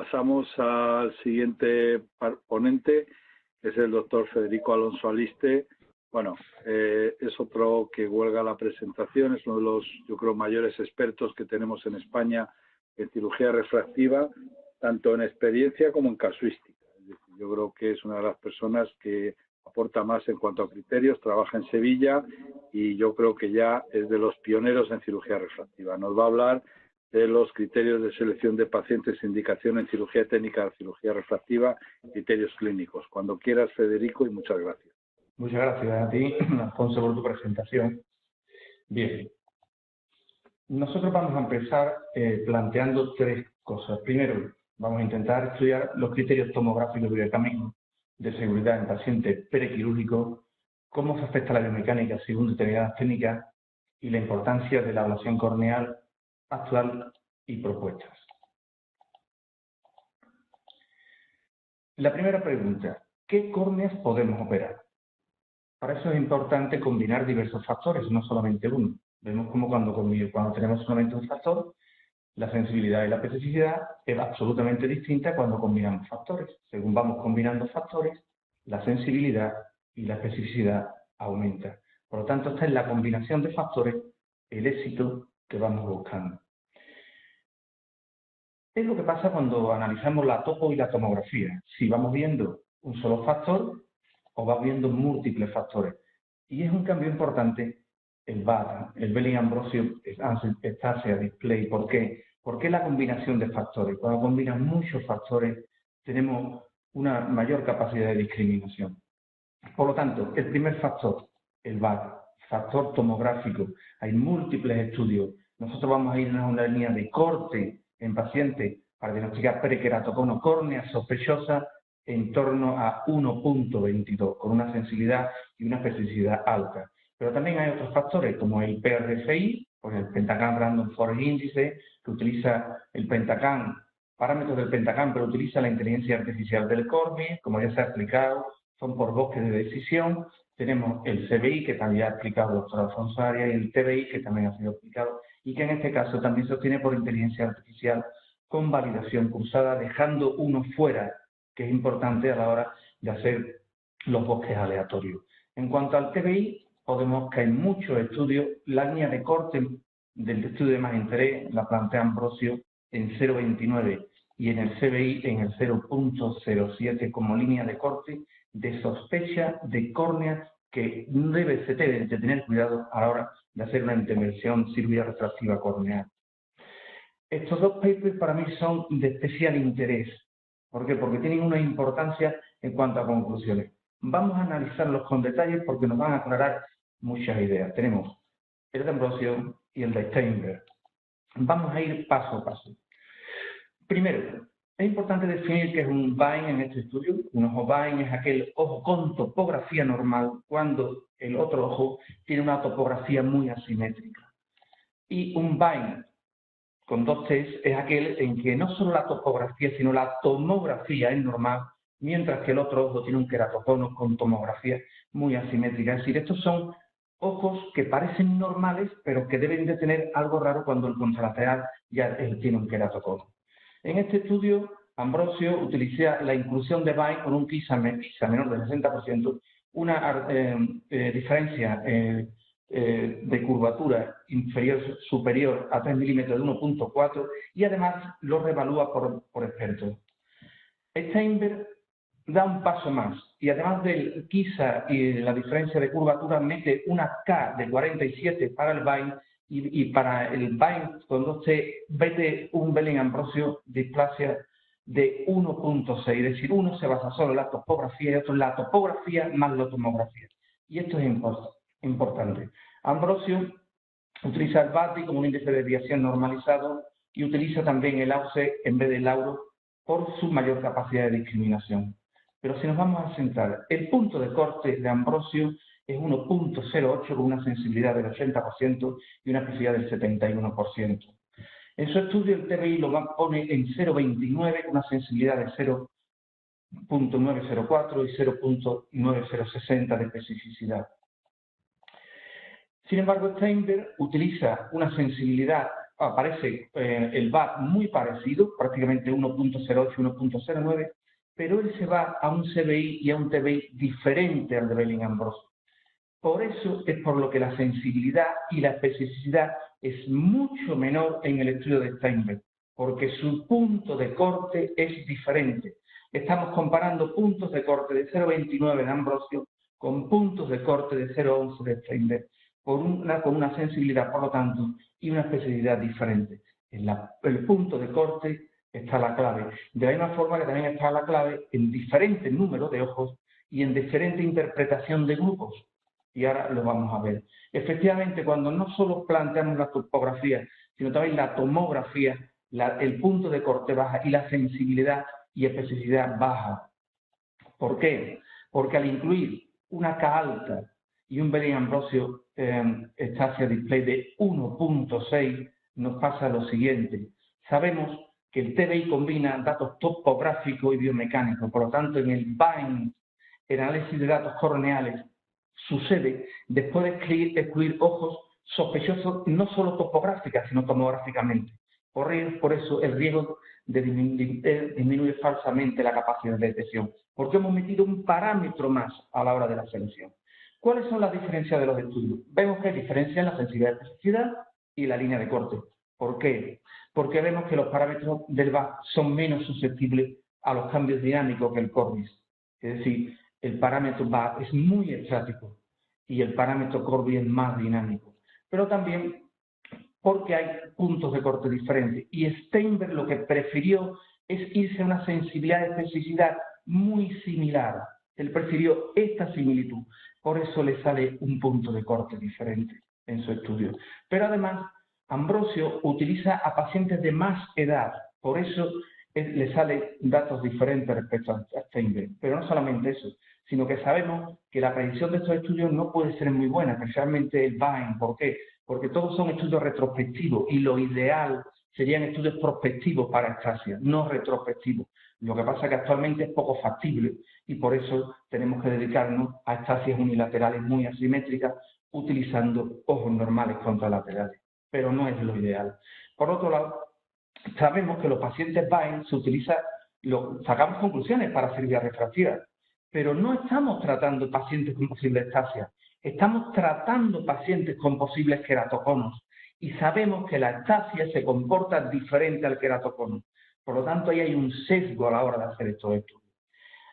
Pasamos al siguiente ponente, que es el doctor Federico Alonso Aliste. Bueno, es otro que huelga la presentación, es uno de los, yo creo, mayores expertos que tenemos en España en cirugía refractiva, tanto en experiencia como en casuística. Es decir, yo creo que es una de las personas que aporta más en cuanto a criterios, trabaja en Sevilla y yo creo que ya es de los pioneros en cirugía refractiva. Nos va a hablar de los criterios de selección de pacientes, indicación en cirugía técnica, cirugía refractiva, criterios clínicos. Cuando quieras, Federico, y muchas gracias. Muchas gracias a ti, Alfonso, por tu presentación. Bien, nosotros vamos a empezar planteando tres cosas. Primero, vamos a intentar estudiar los criterios tomográficos directamente de seguridad en pacientes prequirúrgicos, cómo se afecta la biomecánica según determinadas técnicas y la importancia de la ablación corneal actual y propuestas. La primera pregunta, ¿qué córneas podemos operar? Para eso es importante combinar diversos factores, no solamente uno. Vemos como cuando tenemos solamente un factor, la sensibilidad y la especificidad es absolutamente distinta cuando combinamos factores. Según vamos combinando factores, la sensibilidad y la especificidad aumenta. Por lo tanto, esta es la combinación de factores, el éxito que vamos buscando. Es lo que pasa cuando analizamos la topo y la tomografía. Si vamos viendo un solo factor o vamos viendo múltiples factores. Y es un cambio importante el BAT, el Belling-Ambrosio Estasia Display. ¿Por qué? Porque la combinación de factores. Cuando combinan muchos factores, tenemos una mayor capacidad de discriminación. Por lo tanto, el primer factor, el BAT, factor tomográfico. Hay múltiples estudios. Nosotros vamos a ir a una línea de corte en pacientes para diagnosticar prequeratocono córnea sospechosa en torno a 1.22, con una sensibilidad y una especificidad alta. Pero también hay otros factores, como el PRFI, pues el Pentacam Random Forest Índice, que utiliza el Pentacam, parámetros del Pentacam, pero utiliza la inteligencia artificial del Corby, como ya se ha explicado, son por bosques de decisión. Tenemos el CBI, que también ha explicado el doctor Alfonso Arias, y el TBI, que también ha sido explicado, y que en este caso también se obtiene por inteligencia artificial con validación cruzada, dejando uno fuera, que es importante a la hora de hacer los bosques aleatorios. En cuanto al TBI, podemos que hay muchos estudios, la línea de corte del estudio de más interés la plantea Ambrosio en 0.29 y en el CBI en el 0.07 como línea de corte de sospecha de córnea que se debe de tener cuidado a la hora de hacer una intervención cirugía refractiva corneal. Estos dos papers para mí son de especial interés. ¿Por qué? Porque tienen una importancia en cuanto a conclusiones. Vamos a analizarlos con detalles porque nos van a aclarar muchas ideas. Tenemos el de Ambrosio y el de Steinberg. Vamos a ir paso a paso. Primero, es importante definir qué es un BAIN en este estudio. Un ojo BAIN es aquel ojo con topografía normal cuando el otro ojo tiene una topografía muy asimétrica. Y un BAIN con dos T's es aquel en que no solo la topografía, sino la tomografía es normal, mientras que el otro ojo tiene un queratocono con tomografía muy asimétrica. Es decir, estos son ojos que parecen normales, pero que deben de tener algo raro cuando el contralateral ya tiene un queratocono. En este estudio, Ambrosio utiliza la inclusión de BAIN con un PISA menor del 60%, una diferencia de curvatura superior a 3 milímetros de 1.4 y además lo revalúa por expertos. Steinberg da un paso más y además del PISA y la diferencia de curvatura mete una K de 47 para el BAIN y para el BAIN con 2T mete un Belling-Ambrosio displasia de 1.6, es decir, uno se basa solo en la topografía y otro en la topografía más la tomografía. Y esto es importante. Ambrosio utiliza el BATI como un índice de desviación normalizado y utiliza también el AUCE en vez del Lauro por su mayor capacidad de discriminación. Pero si nos vamos a centrar, el punto de corte de Ambrosio es 1.08 con una sensibilidad del 80% y una especificidad del 71%. En su estudio el TBI lo pone en 0.29 con una sensibilidad de 0.904 y 0.9060 de especificidad. Sin embargo, Steinberg utiliza una sensibilidad aparece el VAD muy parecido, prácticamente 1.08 y 1.09, pero él se va a un CBI y a un TBI diferente al de Belling-Ambrosio. Por eso es por lo que la sensibilidad y la especificidad es mucho menor en el estudio de Steinberg, porque su punto de corte es diferente. Estamos comparando puntos de corte de 0,29 de Ambrosio con puntos de corte de 0,11 de Steinberg, con una sensibilidad, por lo tanto, y una especificidad diferente. En el punto de corte está la clave. De la misma forma que también está la clave en diferentes números de ojos y en diferente interpretación de grupos. Y ahora lo vamos a ver. Efectivamente, cuando no solo planteamos la topografía, sino también la tomografía, el punto de corte baja y la sensibilidad y especificidad baja. ¿Por qué? Porque al incluir una K alta y un Belling-Ambrosio Estacia Display de 1.6, nos pasa lo siguiente. Sabemos que el TBI combina datos topográficos y biomecánicos, por lo tanto, en el BIND, el análisis de datos corneales, sucede después de excluir ojos sospechosos no solo topográficamente, sino tomográficamente. Por eso el riesgo de disminuir falsamente la capacidad de detección, porque hemos metido un parámetro más a la hora de la selección. ¿Cuáles son las diferencias de los estudios? Vemos que hay diferencias en la sensibilidad de especificidad y la línea de corte. ¿Por qué? Porque vemos que los parámetros del VAD son menos susceptibles a los cambios dinámicos que el Corbis. Es decir, el parámetro VAD es muy estático y el parámetro Corbis es más dinámico. Pero también porque hay puntos de corte diferentes. Y Steinberg lo que prefirió es irse a una sensibilidad de especificidad muy similar. Él prefirió esta similitud. Por eso le sale un punto de corte diferente en su estudio. Pero además, Ambrosio utiliza a pacientes de más edad. Por eso le salen datos diferentes respecto a Steinberg. Pero no solamente eso, sino que sabemos que la predicción de estos estudios no puede ser muy buena, especialmente el BIND. ¿Por qué? Porque todos son estudios retrospectivos y lo ideal serían estudios prospectivos para Estacia, no retrospectivos. Lo que pasa es que actualmente es poco factible y por eso tenemos que dedicarnos a Estasias unilaterales muy asimétricas utilizando ojos normales contralaterales, pero no es lo ideal. Por otro lado, sabemos que los pacientes BIND se utiliza, sacamos conclusiones para cirugía refractiva, pero no estamos tratando pacientes con posible estasia. Estamos tratando pacientes con posibles queratoconos y sabemos que la estasia se comporta diferente al queratocono. Por lo tanto, ahí hay un sesgo a la hora de hacer estos estudios.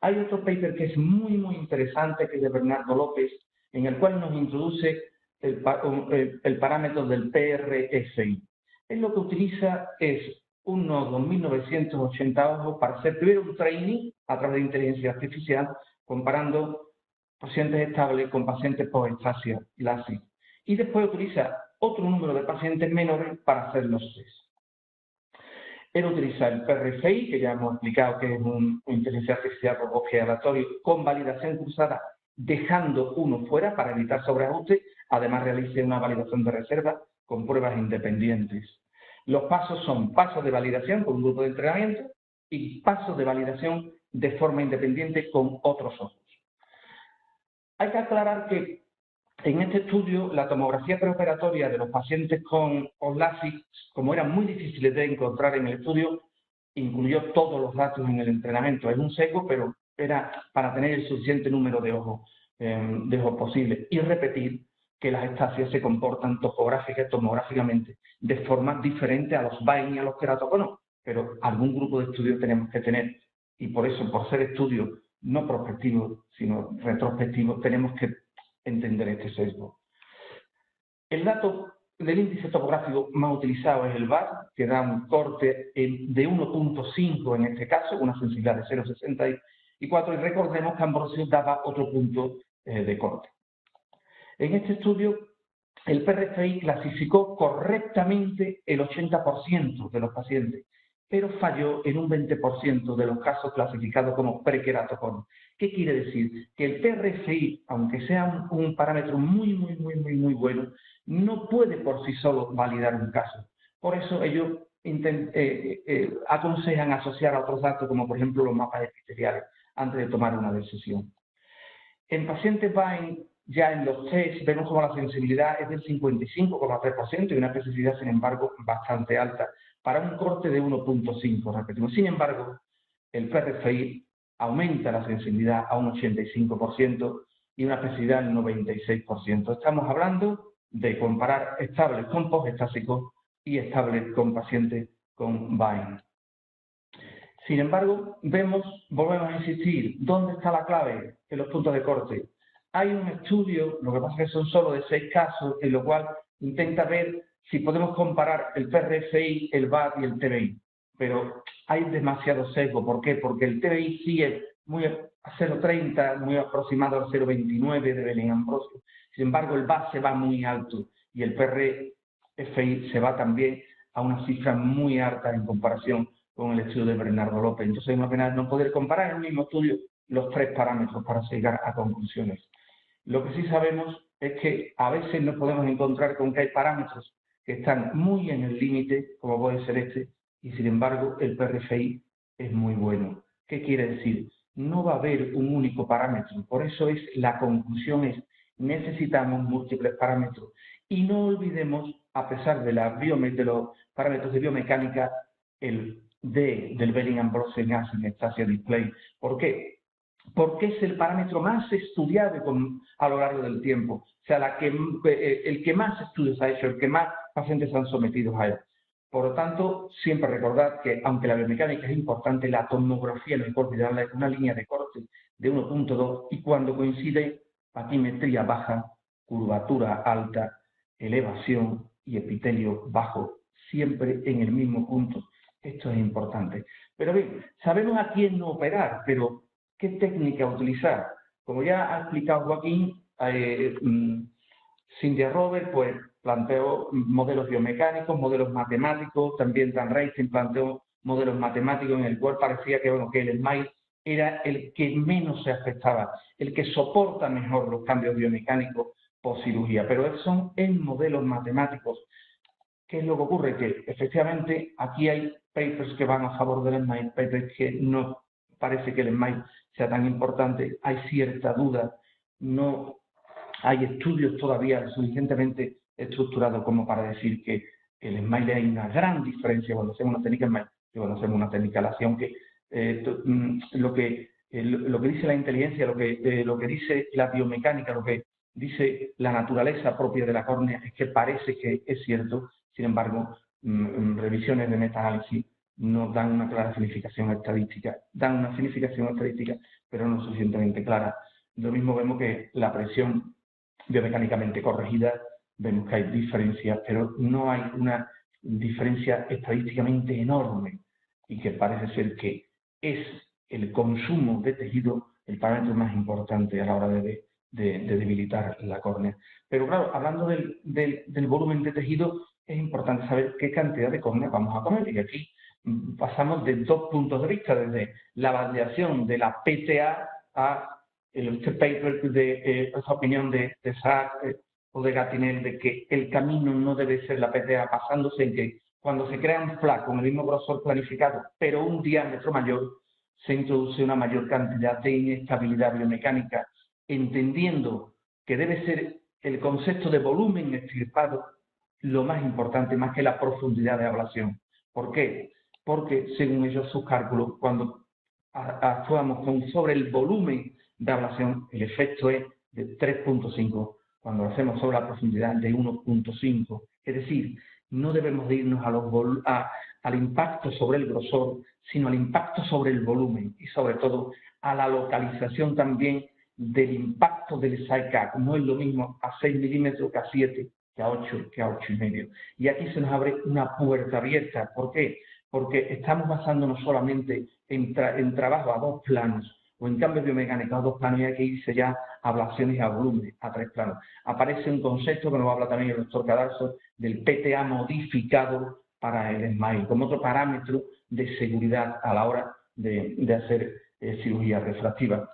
Hay otro paper que es muy, muy interesante, que es de Bernardo López, en el cual nos introduce el parámetro del PRFI. Él lo que utiliza es unos 2.980 ojos para hacer primero un training a través de inteligencia artificial, comparando pacientes estables con pacientes post-estasia LASIK. Y después utiliza otro número de pacientes menores para hacer los test. Él utiliza el PRFI, que ya hemos explicado que es una inteligencia artificial por bosque aleatorio con validación cruzada, dejando uno fuera para evitar sobreajuste. Además, realiza una validación de reserva con pruebas independientes. Los pasos son pasos de validación con un grupo de entrenamiento y pasos de validación de forma independiente con otros ojos. Hay que aclarar que en este estudio la tomografía preoperatoria de los pacientes con LASIK, como eran muy difíciles de encontrar en el estudio, incluyó todos los datos en el entrenamiento. Es un sesgo, pero era para tener el suficiente número de ojos posible y repetir que las estasias se comportan topográfica y tomográficamente de forma diferente a los BIND y a los queratoconos, pero algún grupo de estudios tenemos que tener y por eso, por ser estudios no prospectivos, sino retrospectivos, tenemos que entender este sesgo. El dato del índice topográfico más utilizado es el VAD, que da un corte de 1.5 en este caso, una sensibilidad de 0.64, y recordemos que Ambrosio daba otro punto de corte. En este estudio, el PRFI clasificó correctamente el 80% de los pacientes, pero falló en un 20% de los casos clasificados como prequeratocono. ¿Qué quiere decir? Que el PRFI, aunque sea un parámetro muy bueno, no puede por sí solo validar un caso. Por eso ellos aconsejan asociar a otros datos, como por ejemplo los mapas epiteliales, antes de tomar una decisión. En pacientes BIND ya en los test vemos como la sensibilidad es del 55,3% y una especificidad, sin embargo, bastante alta, para un corte de 1.5, repetimos. Sin embargo, el PRFI aumenta la sensibilidad a un 85% y una especificidad del 96%. Estamos hablando de comparar estables con postestásicos y estables con pacientes con BAIN. Sin embargo, volvemos a insistir, ¿dónde está la clave en los puntos de corte? Hay un estudio, lo que pasa es que son solo de 6 casos, en lo cual intenta ver si podemos comparar el PRFI, el VAD y el TBI. Pero hay demasiado sesgo. ¿Por qué? Porque el TBI sigue muy a 0,30, muy aproximado al 0,29 de Belling-Ambrosio. Sin embargo, el VAD se va muy alto y el PRFI se va también a una cifra muy alta en comparación con el estudio de Bernardo López. Entonces, es una pena no poder comparar en el mismo estudio los 3 parámetros para llegar a conclusiones. Lo que sí sabemos es que a veces nos podemos encontrar con que hay parámetros que están muy en el límite, como puede ser este, y sin embargo el PRFI es muy bueno. ¿Qué quiere decir? No va a haber un único parámetro. Por eso la conclusión es, necesitamos múltiples parámetros. Y no olvidemos, a pesar de los parámetros de biomecánica, el D del Belling-Ambrosio en Anastasia Display. ¿Por qué? Porque es el parámetro más estudiado a lo largo del tiempo. O sea, el que más estudios ha hecho, el que más pacientes han sometido a él. Por lo tanto, siempre recordad que, aunque la biomecánica es importante, la tomografía no hay que olvidarla, es una línea de corte de 1.2 y cuando coincide batimetría baja, curvatura alta, elevación y epitelio bajo, siempre en el mismo punto. Esto es importante. Pero bien, sabemos a quién no operar, pero ¿qué técnica utilizar? Como ya ha explicado Joaquín, Cynthia Robert pues, planteó modelos biomecánicos, modelos matemáticos, también Dan Racing planteó modelos matemáticos en el cual parecía que, bueno, que el SMILE era el que menos se afectaba, el que soporta mejor los cambios biomecánicos post cirugía, pero son en modelos matemáticos. ¿Qué es lo que ocurre? Que efectivamente aquí hay papers que van a favor del SMILE, papers que no parece que el SMILE sea tan importante, hay cierta duda, no hay estudios todavía suficientemente estructurados como para decir que el SMILE hay una gran diferencia cuando hacemos una técnica SMILE y cuando hacemos una técnica LASIK, aunque lo que dice la inteligencia, lo que dice la biomecánica, lo que dice la naturaleza propia de la córnea es que parece que es cierto. Sin embargo, revisiones de metaanálisis no dan una clara significación estadística, dan una significación estadística, pero no suficientemente clara. Lo mismo vemos que la presión biomecánicamente corregida, vemos que hay diferencias, pero no hay una diferencia estadísticamente enorme y que parece ser que es el consumo de tejido el parámetro más importante a la hora de debilitar la córnea. Pero claro, hablando del volumen de tejido, es importante saber qué cantidad de córnea vamos a comer. Y aquí pasamos de 2 puntos de vista, desde la validación de la PTA a este paper esa opinión de Sack o de Gatinel de que el camino no debe ser la PTA, basándose en que cuando se crean FLAC con el mismo grosor planificado, pero un diámetro mayor, se introduce una mayor cantidad de inestabilidad biomecánica, entendiendo que debe ser el concepto de volumen extirpado lo más importante, más que la profundidad de ablación. ¿Por qué? Porque, según ellos, sus cálculos, cuando actuamos sobre el volumen de ablación, el efecto es de 3.5, cuando lo hacemos sobre la profundidad de 1.5. Es decir, no debemos de irnos al impacto sobre el grosor, sino al impacto sobre el volumen y sobre todo a la localización también del impacto del SICAC. No es lo mismo a 6 milímetros que a 7, que a 8, que a 8,5. Y aquí se nos abre una puerta abierta. ¿Por qué? Porque estamos basándonos solamente en trabajo a 2 planos, o en cambio biomecánico a 2 planos, y hay que irse ya a ablaciones a volumen, a 3 planos. Aparece un concepto que nos habla también el doctor Cadalso del PTA modificado para el SMILE, como otro parámetro de seguridad a la hora de hacer cirugía refractiva.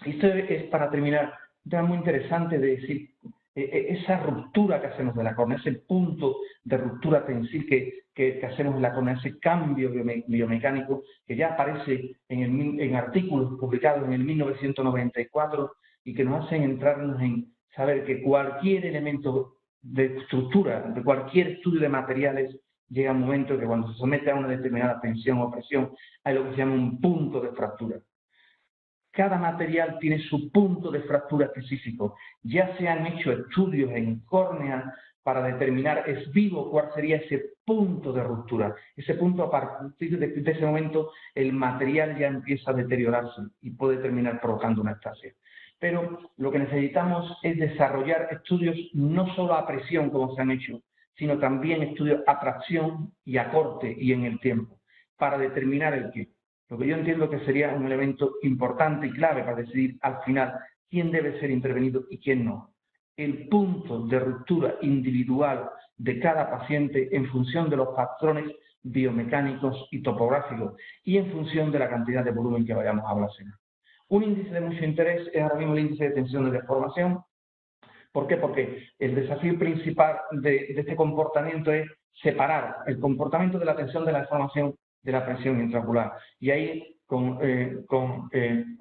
Esto es, para terminar, un tema muy interesante de decir esa ruptura que hacemos de la córnea, ese punto de ruptura tensil que hacemos en la córnea, ese cambio biomecánico que ya aparece en artículos publicados en el 1994 y que nos hacen entrarnos en saber que cualquier elemento de estructura, de cualquier estudio de materiales, llega un momento que cuando se somete a una determinada tensión o presión, hay lo que se llama un punto de fractura. Cada material tiene su punto de fractura específico. Ya se han hecho estudios en córnea para determinar es vivo cuál sería ese punto de ruptura. Ese punto, a partir de ese momento, el material ya empieza a deteriorarse y puede terminar provocando una estasia. Pero lo que necesitamos es desarrollar estudios no solo a presión, como se han hecho, sino también estudios a tracción y a corte y en el tiempo, para determinar el qué. Lo que yo entiendo que sería un elemento importante y clave para decidir al final quién debe ser intervenido y quién no. El punto de ruptura individual de cada paciente en función de los patrones biomecánicos y topográficos y en función de la cantidad de volumen que vayamos a hablar. Un índice de mucho interés es ahora mismo el índice de tensión de deformación. ¿Por qué? Porque el desafío principal de este comportamiento es separar el comportamiento de la tensión de la deformación de la presión intraocular. Y ahí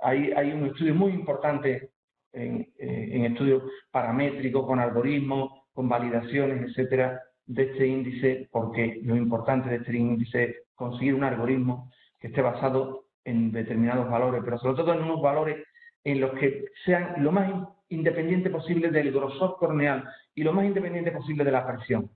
hay un estudio muy importante en estudios paramétricos, con algoritmos, con validaciones, etcétera, de este índice, porque lo importante de este índice es conseguir un algoritmo que esté basado en determinados valores, pero sobre todo en unos valores en los que sean lo más independiente posible del grosor corneal y lo más independiente posible de la presión,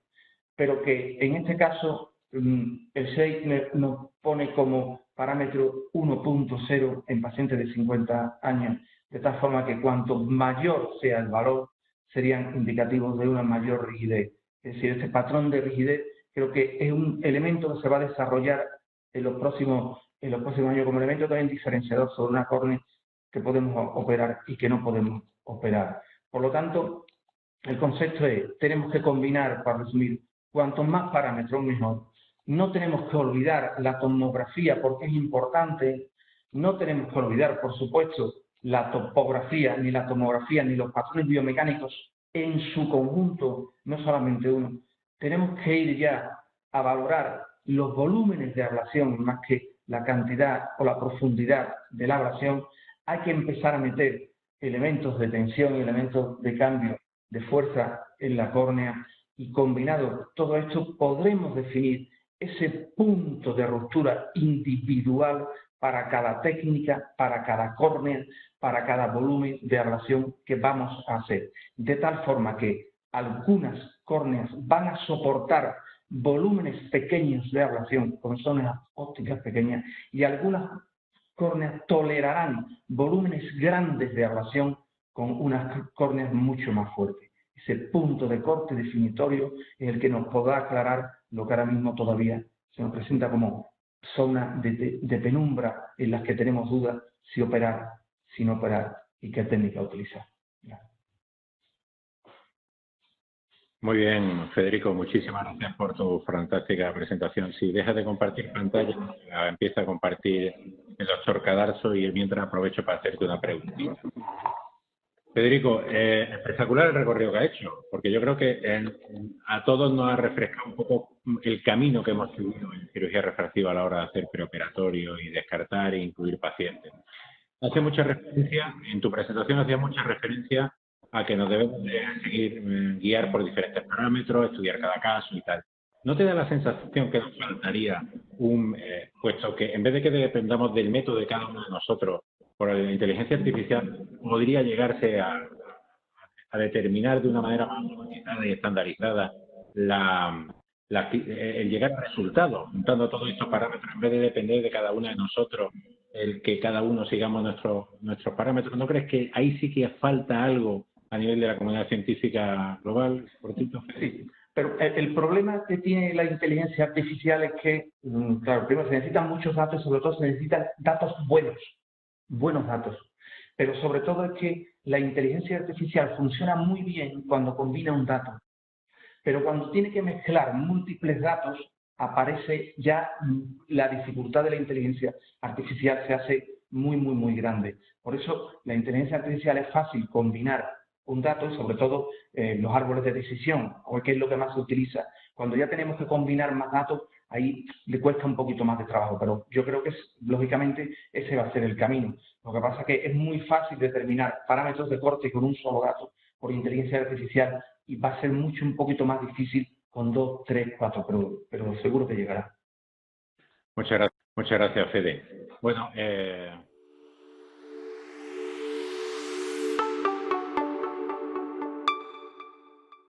pero que en este caso el SHAPE nos pone como parámetro 1.0 en pacientes de 50 años, de tal forma que cuanto mayor sea el valor, serían indicativos de una mayor rigidez. Es decir, este patrón de rigidez creo que es un elemento que se va a desarrollar en los próximos años como elemento también diferenciador sobre una córnea que podemos operar y que no podemos operar. Por lo tanto, el concepto es, tenemos que combinar, para resumir, cuanto más parámetros mejor. No tenemos que olvidar la tomografía porque es importante. No tenemos que olvidar, por supuesto, la topografía, ni la tomografía, ni los patrones biomecánicos en su conjunto, no solamente uno. Tenemos que ir ya a valorar los volúmenes de ablación más que la cantidad o la profundidad de la ablación. Hay que empezar a meter elementos de tensión y elementos de cambio de fuerza en la córnea y combinado todo esto podremos definir ese punto de ruptura individual para cada técnica, para cada córnea, para cada volumen de ablación que vamos a hacer. De tal forma que algunas córneas van a soportar volúmenes pequeños de ablación con zonas ópticas pequeñas y algunas córneas tolerarán volúmenes grandes de ablación con unas córneas mucho más fuertes. Ese punto de corte definitorio es el que nos podrá aclarar lo que ahora mismo todavía se nos presenta como zona de penumbra en las que tenemos dudas si operar, si no operar y qué técnica utilizar. Muy bien, Federico, muchísimas gracias por tu fantástica presentación. Si dejas de compartir pantalla, empieza a compartir el doctor Cadarso y mientras aprovecho para hacerte una pregunta. Federico, espectacular el recorrido que ha hecho, porque yo creo que a todos nos ha refrescado un poco el camino que hemos seguido en cirugía refractiva a la hora de hacer preoperatorio y descartar e incluir pacientes. Hace mucha referencia, en tu presentación hacía mucha referencia a que nos debemos de seguir guiar por diferentes parámetros, estudiar cada caso y tal. ¿No te da la sensación que nos faltaría puesto que en vez de que dependamos del método de cada uno de nosotros, por la inteligencia artificial, podría llegarse a determinar de una manera más automatizada y estandarizada el llegar al resultado, juntando todos estos parámetros, en vez de depender de cada uno de nosotros, el que cada uno sigamos nuestros parámetros? ¿No crees que ahí sí que falta algo a nivel de la comunidad científica global, cortito? Sí, pero el problema que tiene la inteligencia artificial es que, claro, primero se necesitan muchos datos, sobre todo se necesitan datos buenos datos. Pero sobre todo es que la inteligencia artificial funciona muy bien cuando combina un dato. Pero cuando tiene que mezclar múltiples datos, aparece ya la dificultad de la inteligencia artificial, se hace muy grande. Por eso la inteligencia artificial es fácil combinar un dato y sobre todo los árboles de decisión, o que es lo que más se utiliza. Cuando ya tenemos que combinar más datos, ahí le cuesta un poquito más de trabajo, pero yo creo que lógicamente ese va a ser el camino. Lo que pasa es que es muy fácil determinar parámetros de corte con un solo dato, por inteligencia artificial y va a ser un poquito más difícil con 2, 3, 4, pero seguro que llegará. Muchas gracias, Fede. Bueno,